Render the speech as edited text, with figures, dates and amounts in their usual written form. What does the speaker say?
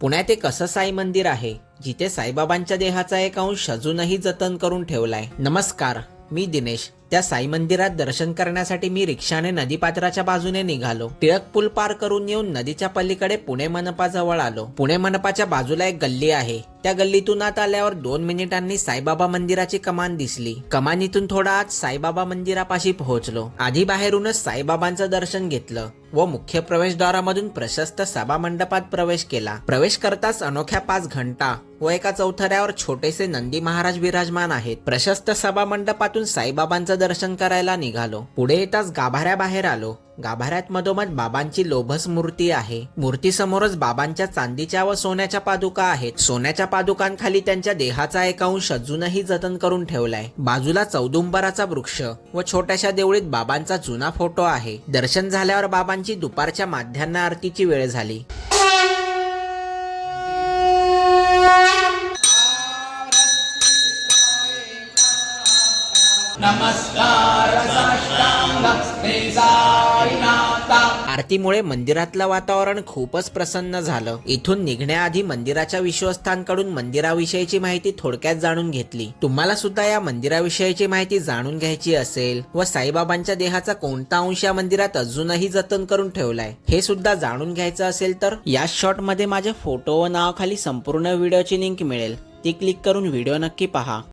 पुण्यात एक असं साई मंदिर आहे जिथे साईबाबांच्या देहाचा एक अंश अजूनही जतन करून ठेवलाय। नमस्कार, मी दिनेश। त्या साई मंदिरात दर्शन करण्यासाठी मी रिक्षाने नदीपात्राच्या बाजूने निघालो। टिळक पूल पार करून येऊन नदीच्या पलीकडे पुणे मनपा जवळ आलो। पुणे मनपाच्या बाजूला एक गल्ली आहे। त्या गल्लीतून आत आल्यावर 2 मिनिटांनी साईबाबा मंदिराची कमान दिसली। कमानीतून थोडा आत साईबाबा मंदिरापाशी पोहोचलो। आधी बाहेरूनच साईबाबांचं दर्शन घेतलं व मुख्य प्रवेशद्वारामधून प्रशस्त सभा मंडपात प्रवेश केला। प्रवेश करताच अनोख्या 5 घंटा व एका चौथऱ्यावर छोटेसे नंदी महाराज विराजमान आहेत। प्रशस्त सभा मंडपातून साईबाबांचं दर्शन करायला निघालो। पुढे येताच गाभाऱ्याबाहेर आलो। गाभाऱ्यात मधोमध बाबांची लोभस मूर्ती आहे। मूर्ती समोरच बाबांच्या चांदीच्या व सोन्याच्या पादुका आहेत। सोन्याच्या पादुकांखाली त्यांच्या देहाचा एक अंश अजूनही जतन करून ठेवलाय। बाजूला चौदुंबराचा वृक्ष व छोट्याशा देवळीत बाबांचा जुना फोटो आहे। दर्शन झाल्यावर बाबांची दुपारच्या माध्यान्ह आरतीची वेळ झाली। आरतीमुळे मंदिरातलं वातावरण खूपच प्रसन्न झालं। इथून निघण्याआधी मंदिराच्या विश्वस्तांकडून मंदिराविषयीची माहिती थोडक्यात जाणून घेतली। तुम्हाला सुद्धा या मंदिराविषयीची माहिती जाणून घ्यायची असेल व साईबाबांच्या देहाचा कोणता अंश या मंदिरात अजूनही जतन करून ठेवलाय हे सुद्धा जाणून घ्यायचं असेल तर या शॉर्ट मध्ये माझे फोटो व नाव खाली संपूर्ण व्हिडिओची लिंक मिळेल, ती क्लिक करून व्हिडिओ नक्की पहा।